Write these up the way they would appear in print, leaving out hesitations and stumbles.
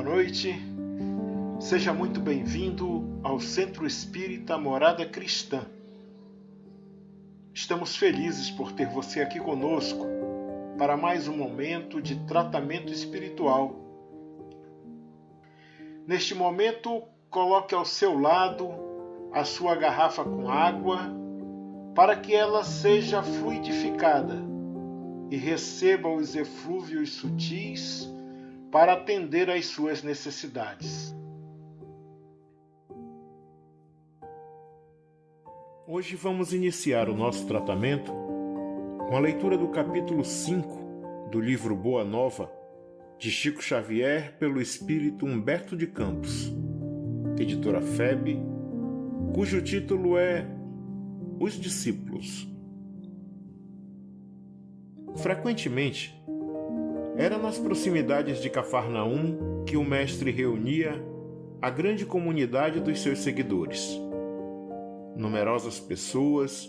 noite. Seja muito bem-vindo ao Centro Espírita Morada Cristã. Estamos felizes por ter você aqui conosco para mais um momento de tratamento espiritual. Neste momento, coloque ao seu lado a sua garrafa com água para que ela seja fluidificada e receba os eflúvios sutis para atender às suas necessidades. Hoje vamos iniciar o nosso tratamento com a leitura do capítulo 5 do livro Boa Nova, de Chico Xavier, pelo espírito Humberto de Campos, editora FEB, cujo título é Os Discípulos. Frequentemente, era nas proximidades de Cafarnaum que o mestre reunia a grande comunidade dos seus seguidores. Numerosas pessoas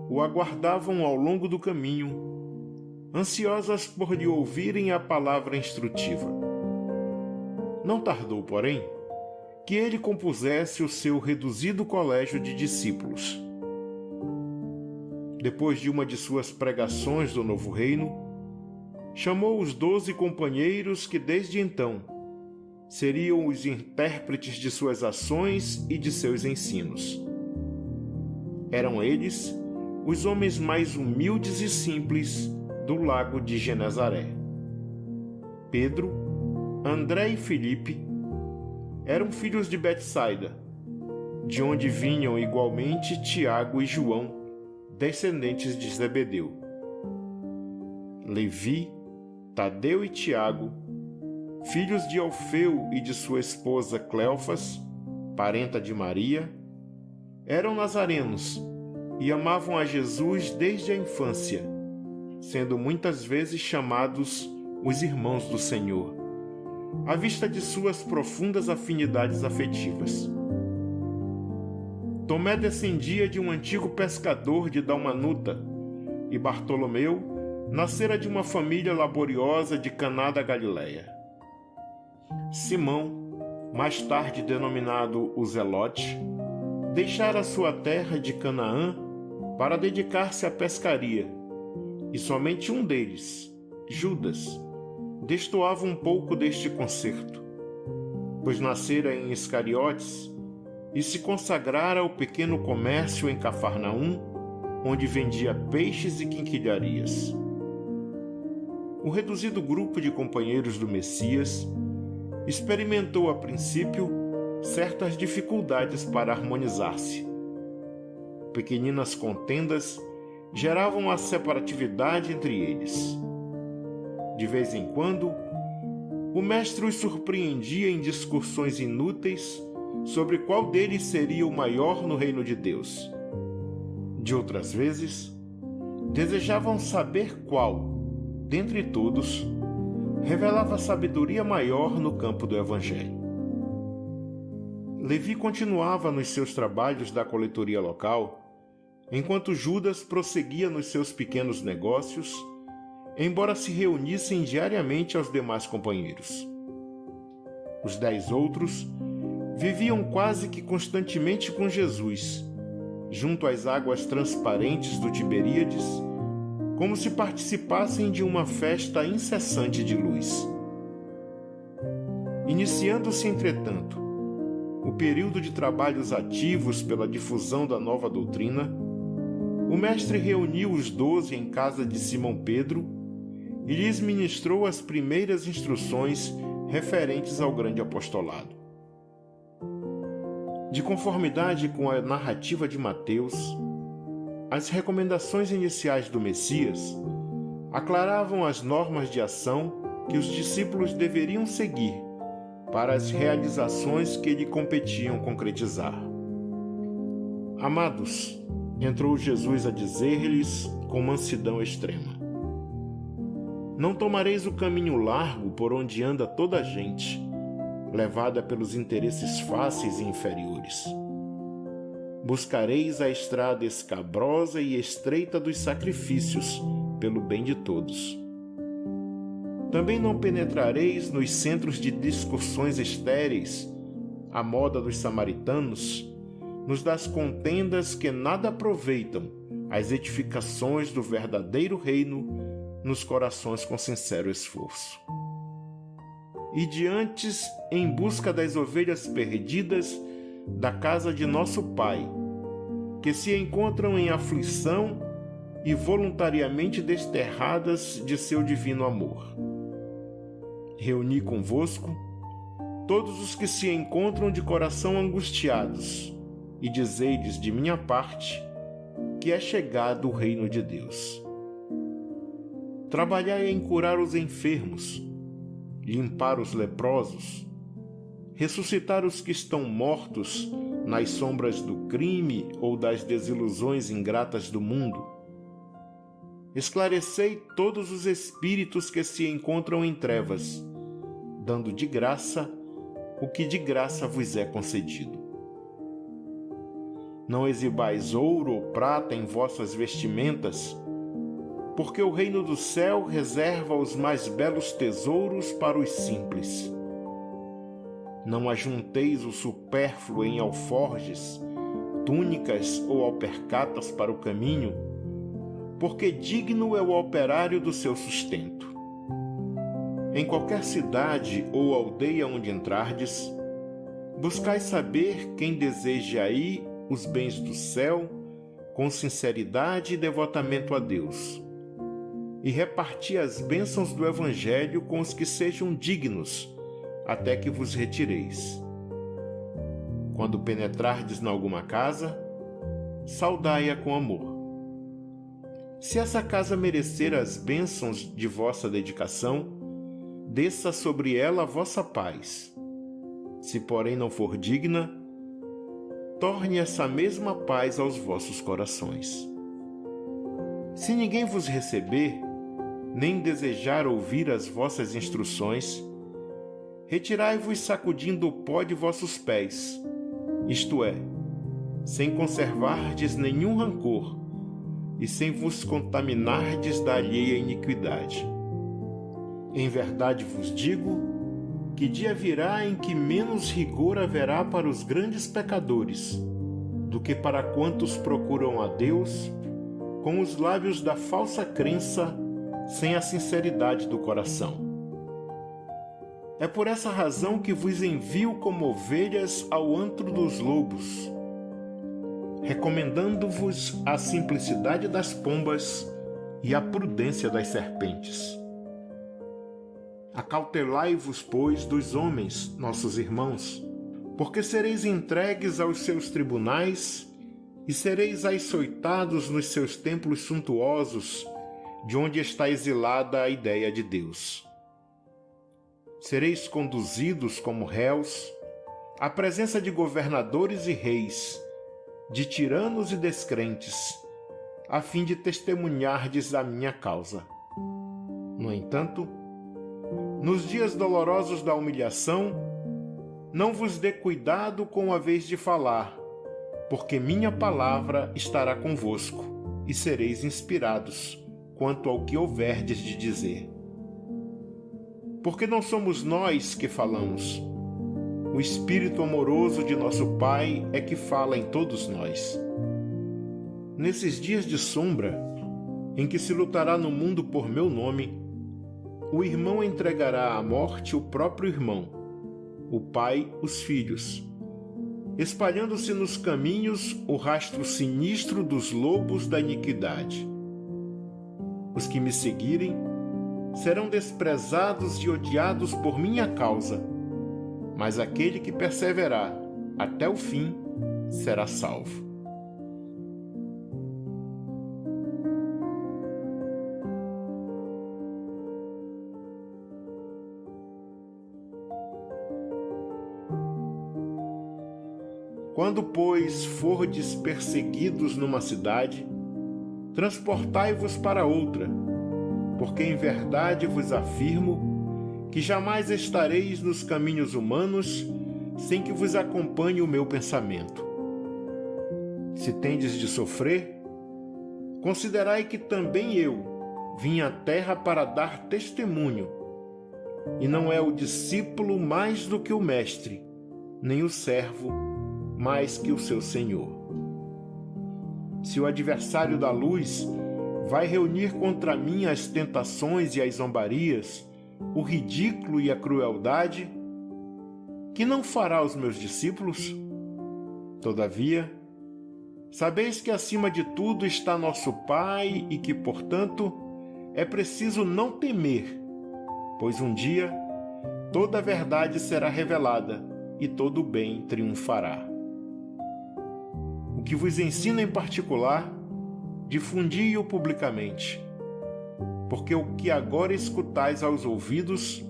o aguardavam ao longo do caminho, ansiosas por lhe ouvirem a palavra instrutiva. Não tardou, porém, que ele compusesse o seu reduzido colégio de discípulos. Depois de uma de suas pregações do Novo Reino, chamou os 12 companheiros que desde então seriam os intérpretes de suas ações e de seus ensinos. Eram eles os homens mais humildes e simples do lago de Genezaré. Pedro, André e Filipe eram filhos de Betsaida, de onde vinham igualmente Tiago e João, descendentes de Zebedeu. Levi, Tadeu e Tiago, filhos de Alfeu e de sua esposa Cleofas, parenta de Maria, eram nazarenos e amavam a Jesus desde a infância, sendo muitas vezes chamados os irmãos do Senhor, à vista de suas profundas afinidades afetivas. Tomé descendia de um antigo pescador de Dalmanuta, e Bartolomeu nascera de uma família laboriosa de Caná da Galileia. Simão, mais tarde denominado o Zelote, deixara sua terra de Canaã para dedicar-se à pescaria, e somente um deles, Judas, destoava um pouco deste concerto, pois nascera em Iscariotes e se consagrara ao pequeno comércio em Cafarnaum, onde vendia peixes e quinquilharias. O reduzido grupo de companheiros do Messias experimentou a princípio certas dificuldades para harmonizar-se. Pequeninas contendas geravam a separatividade entre eles. De vez em quando, o mestre os surpreendia em discussões inúteis sobre qual deles seria o maior no reino de Deus. De outras vezes, desejavam saber qual, dentre todos, revelava sabedoria maior no campo do Evangelho. Levi continuava nos seus trabalhos da coletoria local, enquanto Judas prosseguia nos seus pequenos negócios, embora se reunissem diariamente aos demais companheiros. Os 10 outros viviam quase que constantemente com Jesus, junto às águas transparentes do Tiberíades, como se participassem de uma festa incessante de luz. Iniciando-se, entretanto, o período de trabalhos ativos pela difusão da nova doutrina, o mestre reuniu os 12 em casa de Simão Pedro e lhes ministrou as primeiras instruções referentes ao grande apostolado. De conformidade com a narrativa de Mateus, as recomendações iniciais do Messias aclaravam as normas de ação que os discípulos deveriam seguir para as realizações que lhe competiam concretizar. Amados, entrou Jesus a dizer-lhes com mansidão extrema: não tomareis o caminho largo por onde anda toda a gente, levada pelos interesses fáceis e inferiores. Buscareis a estrada escabrosa e estreita dos sacrifícios, pelo bem de todos. Também não penetrareis nos centros de discussões estéreis, à moda dos samaritanos, nos das contendas que nada aproveitam as edificações do verdadeiro reino nos corações com sincero esforço. E diantes em busca das ovelhas perdidas da casa de nosso Pai, que se encontram em aflição e voluntariamente desterradas de seu divino amor. Reuni convosco todos os que se encontram de coração angustiados, e dizei-lhes de minha parte que é chegado o reino de Deus. Trabalhai em curar os enfermos, limpar os leprosos, ressuscitar os que estão mortos nas sombras do crime ou das desilusões ingratas do mundo. Esclarecei todos os espíritos que se encontram em trevas, dando de graça o que de graça vos é concedido. Não exibais ouro ou prata em vossas vestimentas, porque o reino do céu reserva os mais belos tesouros para os simples. Não ajunteis o supérfluo em alforjes, túnicas ou alpercatas para o caminho, porque digno é o operário do seu sustento. Em qualquer cidade ou aldeia onde entrardes, buscai saber quem deseja aí os bens do céu com sinceridade e devotamento a Deus, e reparti as bênçãos do Evangelho com os que sejam dignos, até que vos retireis. Quando penetrardes em alguma casa, saudai-a com amor. Se essa casa merecer as bênçãos de vossa dedicação, desça sobre ela a vossa paz. Se, porém, não for digna, torne essa mesma paz aos vossos corações. Se ninguém vos receber, nem desejar ouvir as vossas instruções, retirai-vos sacudindo o pó de vossos pés, isto é, sem conservardes nenhum rancor e sem vos contaminardes da alheia iniquidade. Em verdade vos digo que dia virá em que menos rigor haverá para os grandes pecadores do que para quantos procuram a Deus com os lábios da falsa crença sem a sinceridade do coração. É por essa razão que vos envio como ovelhas ao antro dos lobos, recomendando-vos a simplicidade das pombas e a prudência das serpentes. Acautelai-vos, pois, dos homens, nossos irmãos, porque sereis entregues aos seus tribunais e sereis açoitados nos seus templos suntuosos, de onde está exilada a ideia de Deus. Sereis conduzidos como réus à presença de governadores e reis, de tiranos e descrentes, a fim de testemunhardes a minha causa. No entanto, nos dias dolorosos da humilhação, não vos dê cuidado com a vez de falar, porque minha palavra estará convosco, e sereis inspirados quanto ao que houverdes de dizer. Porque não somos nós que falamos, o Espírito amoroso de nosso Pai é que fala em todos nós. Nesses dias de sombra, em que se lutará no mundo por meu nome, o irmão entregará à morte o próprio irmão, o pai os filhos, espalhando-se nos caminhos o rastro sinistro dos lobos da iniquidade. Os que me seguirem serão desprezados e odiados por minha causa, mas aquele que perseverar até o fim será salvo. Quando, pois, fordes perseguidos numa cidade, transportai-vos para outra, porque em verdade vos afirmo que jamais estareis nos caminhos humanos sem que vos acompanhe o meu pensamento. Se tendes de sofrer, considerai que também eu vim à terra para dar testemunho, e não é o discípulo mais do que o mestre, nem o servo mais que o seu senhor. Se o adversário da luz vai reunir contra mim as tentações e as zombarias, o ridículo e a crueldade, que não fará os meus discípulos? Todavia, sabeis que acima de tudo está nosso Pai e que, portanto, é preciso não temer, pois um dia toda a verdade será revelada e todo o bem triunfará. O que vos ensino em particular, difundi-o publicamente, porque o que agora escutais aos ouvidos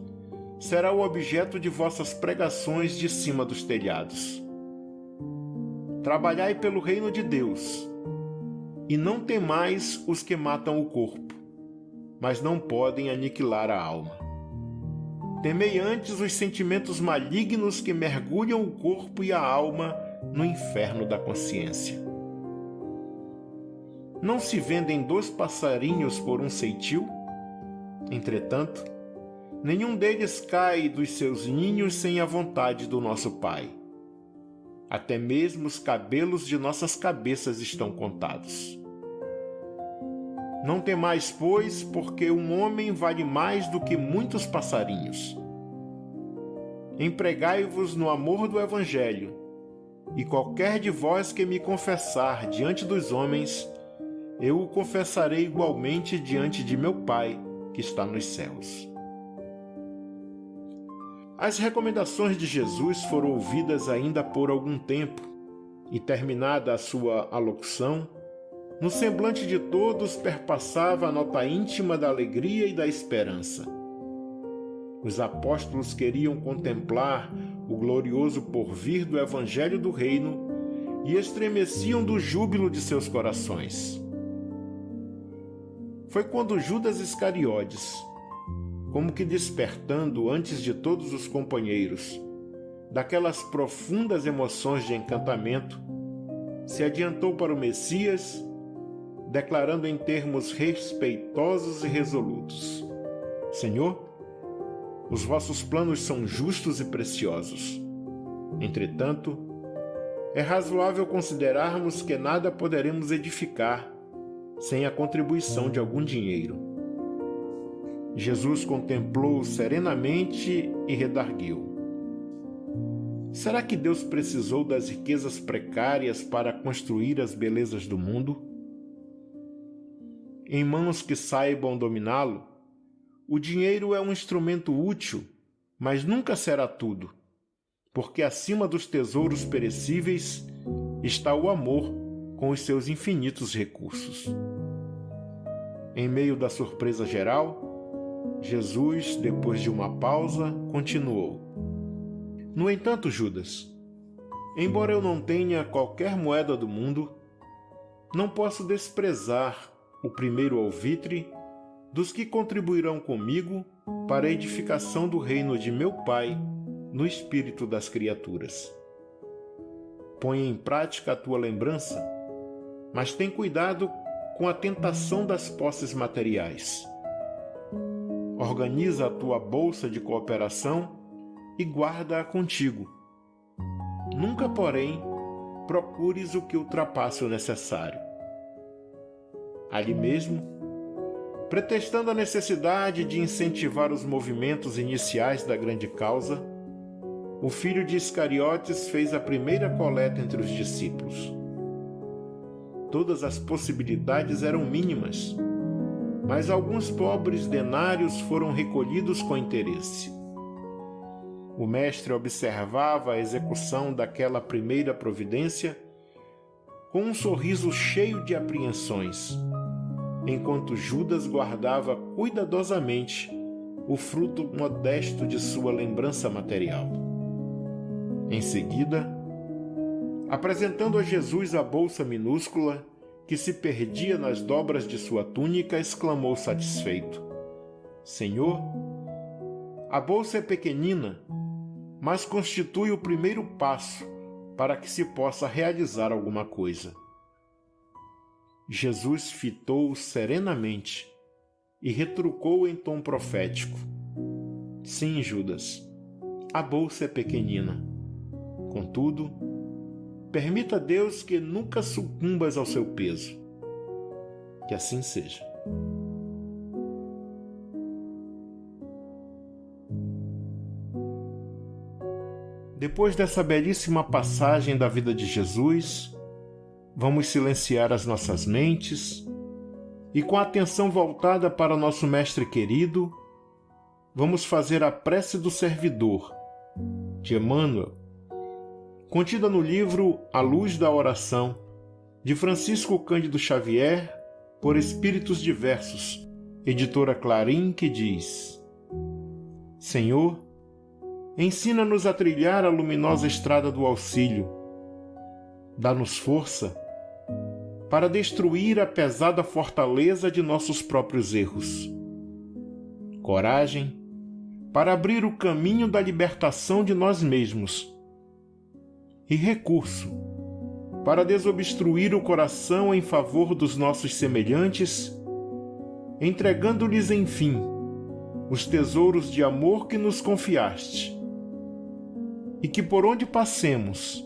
será o objeto de vossas pregações de cima dos telhados. Trabalhai pelo reino de Deus, e não temais os que matam o corpo, mas não podem aniquilar a alma. Temei antes os sentimentos malignos que mergulham o corpo e a alma no inferno da consciência. Não se vendem 2 passarinhos por um ceitil? Entretanto, nenhum deles cai dos seus ninhos sem a vontade do nosso Pai. Até mesmo os cabelos de nossas cabeças estão contados. Não temais, pois, porque um homem vale mais do que muitos passarinhos. Empregai-vos no amor do Evangelho, e qualquer de vós que me confessar diante dos homens, eu o confessarei igualmente diante de meu Pai, que está nos céus. As recomendações de Jesus foram ouvidas ainda por algum tempo, e terminada a sua alocução, no semblante de todos perpassava a nota íntima da alegria e da esperança. Os apóstolos queriam contemplar o glorioso porvir do Evangelho do Reino e estremeciam do júbilo de seus corações. Foi quando Judas Iscariotes, como que despertando antes de todos os companheiros daquelas profundas emoções de encantamento, se adiantou para o Messias, declarando em termos respeitosos e resolutos: Senhor, os vossos planos são justos e preciosos. Entretanto, é razoável considerarmos que nada poderemos edificar sem a contribuição de algum dinheiro. Jesus contemplou serenamente e redarguiu: Será que Deus precisou das riquezas precárias para construir as belezas do mundo? Em mãos que saibam dominá-lo, o dinheiro é um instrumento útil, mas nunca será tudo, porque acima dos tesouros perecíveis está o amor com os seus infinitos recursos. Em meio da surpresa geral, Jesus, depois de uma pausa, continuou: No entanto, Judas, embora eu não tenha qualquer moeda do mundo, não posso desprezar o primeiro alvitre dos que contribuirão comigo para a edificação do reino de meu Pai no espírito das criaturas. Põe em prática a tua lembrança, mas tem cuidado com a tentação das posses materiais. Organiza a tua bolsa de cooperação e guarda-a contigo. Nunca, porém, procures o que ultrapasse o necessário. Ali mesmo, pretextando a necessidade de incentivar os movimentos iniciais da grande causa, o filho de Iscariotes fez a primeira coleta entre os discípulos. Todas as possibilidades eram mínimas, mas alguns pobres denários foram recolhidos com interesse. O mestre observava a execução daquela primeira providência com um sorriso cheio de apreensões, enquanto Judas guardava cuidadosamente o fruto modesto de sua lembrança material. Em seguida, apresentando a Jesus a bolsa minúscula que se perdia nas dobras de sua túnica, exclamou satisfeito: Senhor, a bolsa é pequenina, mas constitui o primeiro passo para que se possa realizar alguma coisa. Jesus fitou-o serenamente e retrucou em tom profético: Sim, Judas, a bolsa é pequenina. Contudo, permita a Deus que nunca sucumbas ao seu peso. Que assim seja. Depois dessa belíssima passagem da vida de Jesus, vamos silenciar as nossas mentes e, com a atenção voltada para nosso Mestre querido, vamos fazer a prece do servidor, de Emmanuel, contida no livro A Luz da Oração, de Francisco Cândido Xavier, por Espíritos Diversos, editora Clarim, que diz: Senhor, ensina-nos a trilhar a luminosa estrada do auxílio. Dá-nos força para destruir a pesada fortaleza de nossos próprios erros. Coragem para abrir o caminho da libertação de nós mesmos. E recurso para desobstruir o coração em favor dos nossos semelhantes, entregando-lhes, enfim, os tesouros de amor que nos confiaste. E que por onde passemos,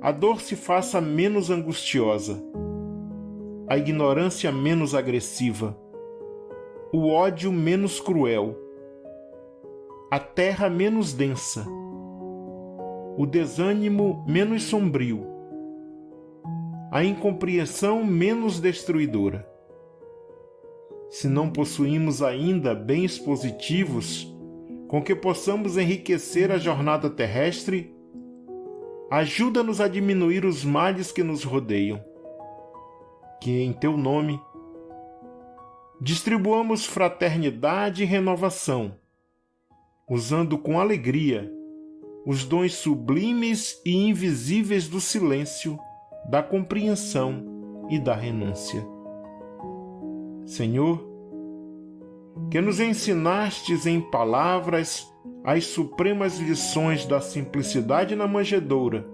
a dor se faça menos angustiosa, a ignorância menos agressiva, o ódio menos cruel, a terra menos densa, o desânimo menos sombrio, a incompreensão menos destruidora. Se não possuímos ainda bens positivos com que possamos enriquecer a jornada terrestre, ajuda-nos a diminuir os males que nos rodeiam. Que em teu nome distribuamos fraternidade e renovação, usando com alegria os dons sublimes e invisíveis do silêncio, da compreensão e da renúncia. Senhor, que nos ensinastes em palavras as supremas lições da simplicidade na manjedoura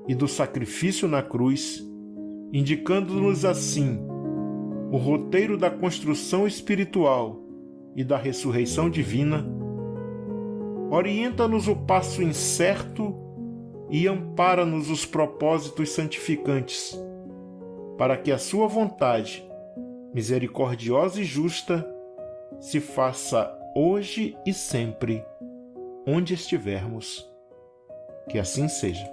e do sacrifício na cruz, indicando-nos assim o roteiro da construção espiritual e da ressurreição divina, orienta-nos o passo incerto e ampara-nos os propósitos santificantes, para que a sua vontade, misericordiosa e justa, se faça hoje e sempre, onde estivermos. Que assim seja.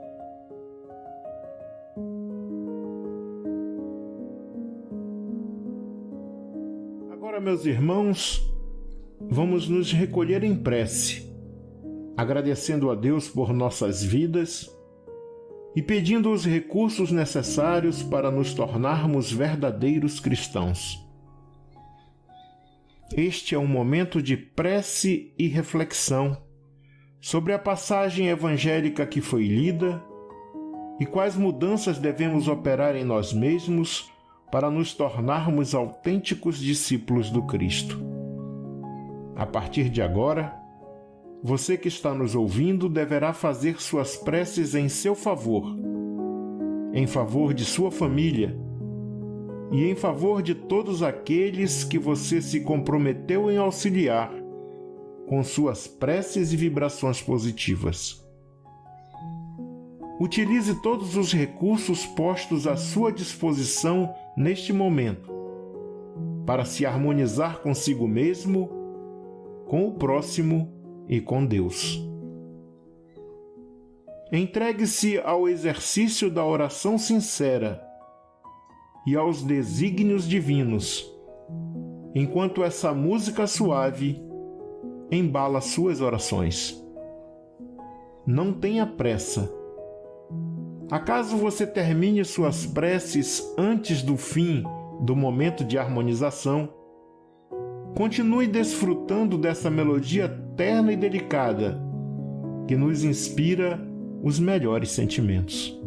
Agora, meus irmãos, vamos nos recolher em prece, agradecendo a Deus por nossas vidas e pedindo os recursos necessários para nos tornarmos verdadeiros cristãos. Este é um momento de prece e reflexão sobre a passagem evangélica que foi lida e quais mudanças devemos operar em nós mesmos para nos tornarmos autênticos discípulos do Cristo. A partir de agora, você que está nos ouvindo deverá fazer suas preces em seu favor, em favor de sua família e em favor de todos aqueles que você se comprometeu em auxiliar com suas preces e vibrações positivas. Utilize todos os recursos postos à sua disposição neste momento para se harmonizar consigo mesmo, com o próximo e com Deus. Entregue-se ao exercício da oração sincera e aos desígnios divinos, enquanto essa música suave embala suas orações. Não tenha pressa. Acaso você termine suas preces antes do fim do momento de harmonização, continue desfrutando dessa melodia terna e delicada que nos inspira os melhores sentimentos.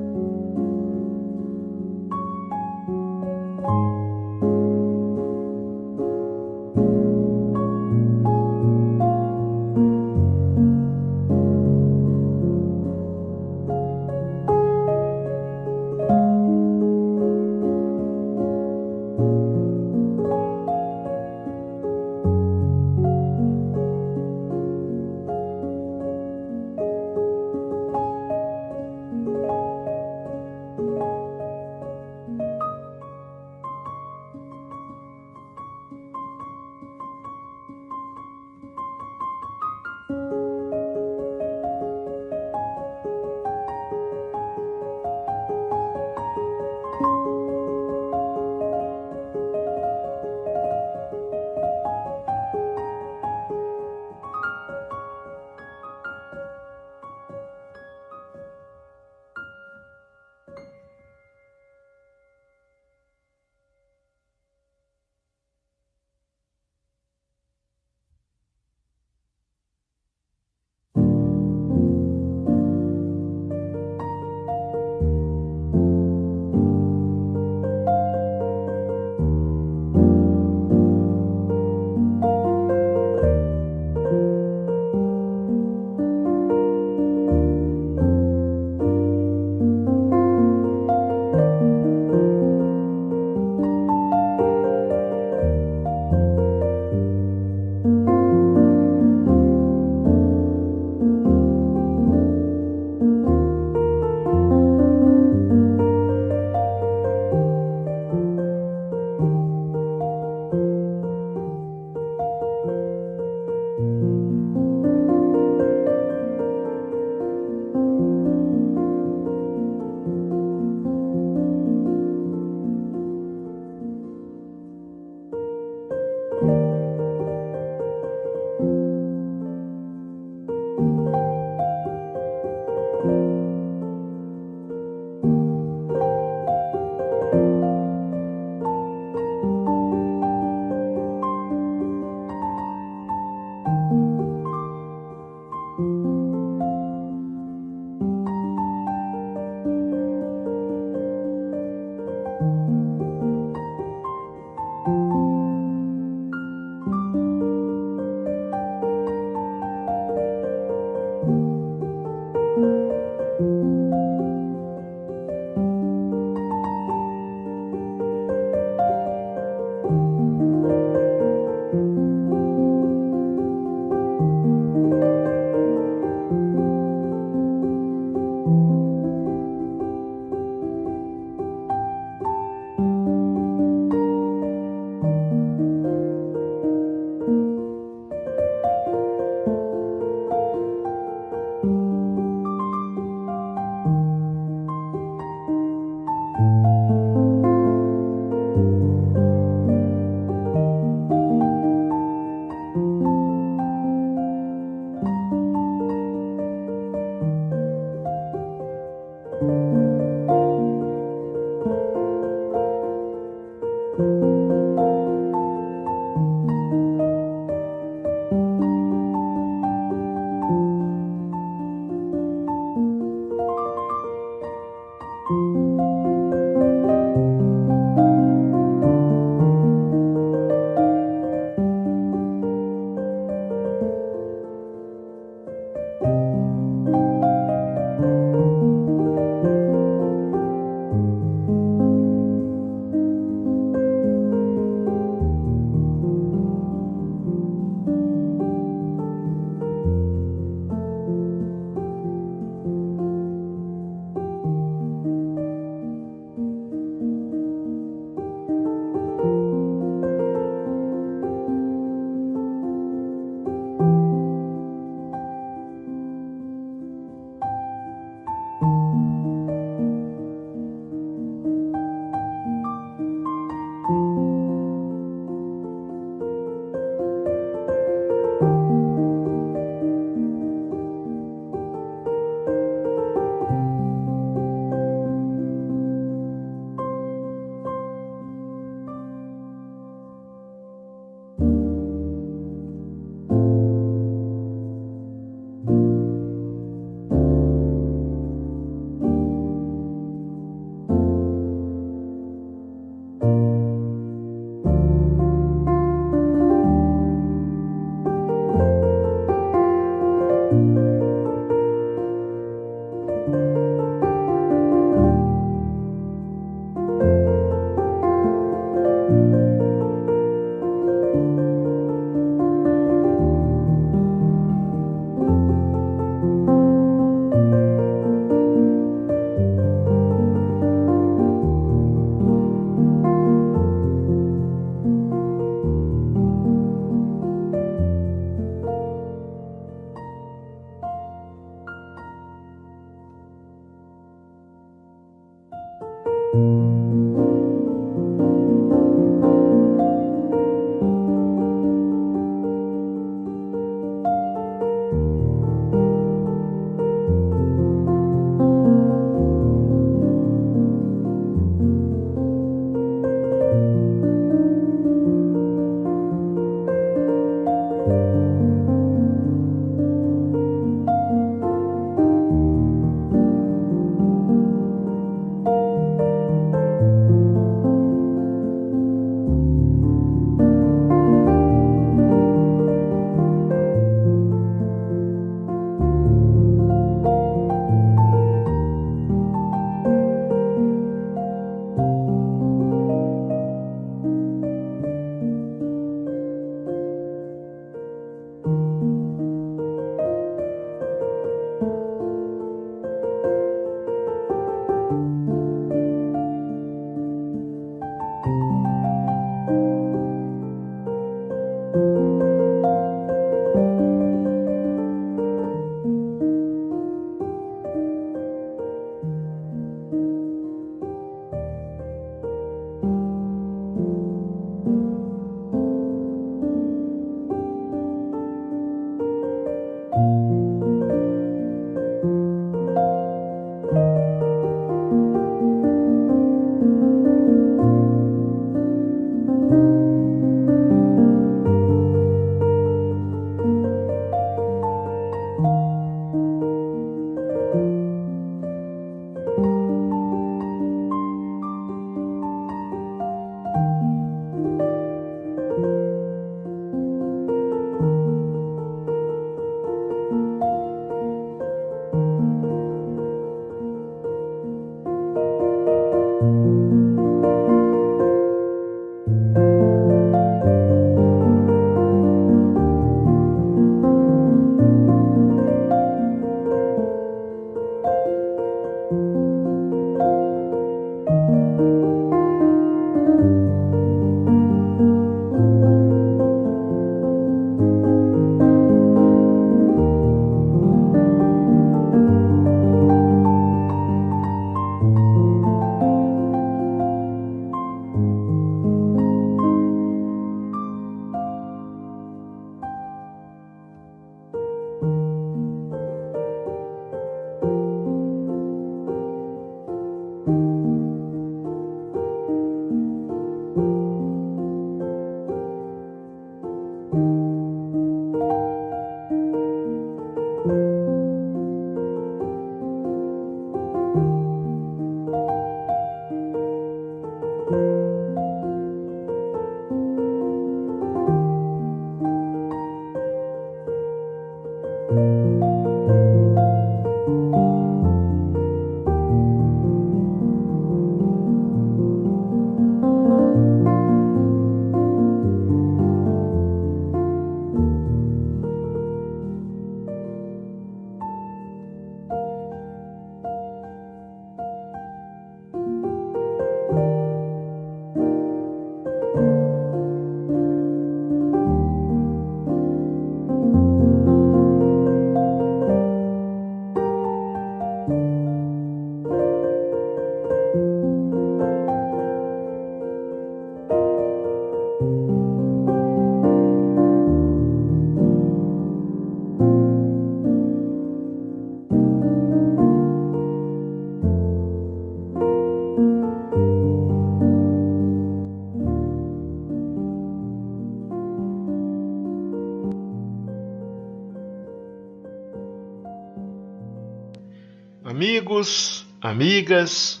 Amigos, amigas,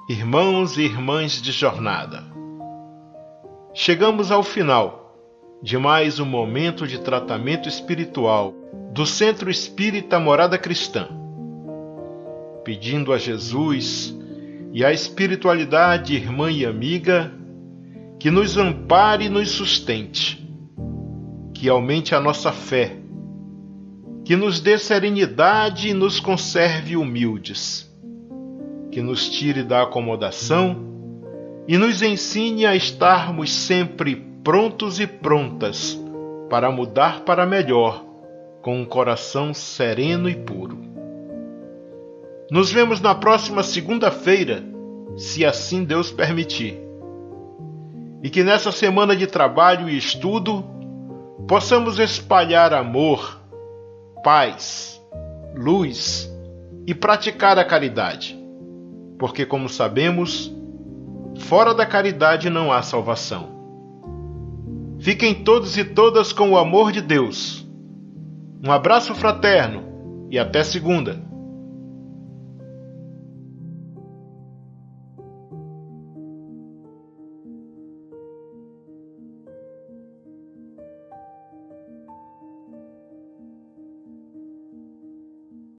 irmãos e irmãs de jornada, chegamos ao final de mais um momento de tratamento espiritual do Centro Espírita Morada Cristã, pedindo a Jesus e à espiritualidade irmã e amiga que nos ampare e nos sustente, que aumente a nossa fé, que nos dê serenidade e nos conserve humildes, que nos tire da acomodação e nos ensine a estarmos sempre prontos e prontas para mudar para melhor, com um coração sereno e puro. Nos vemos na próxima segunda-feira, se assim Deus permitir. E que nessa semana de trabalho e estudo possamos espalhar amor, paz, luz e praticar a caridade, porque, como sabemos, fora da caridade não há salvação. Fiquem todos e todas com o amor de Deus. Um abraço fraterno e até segunda.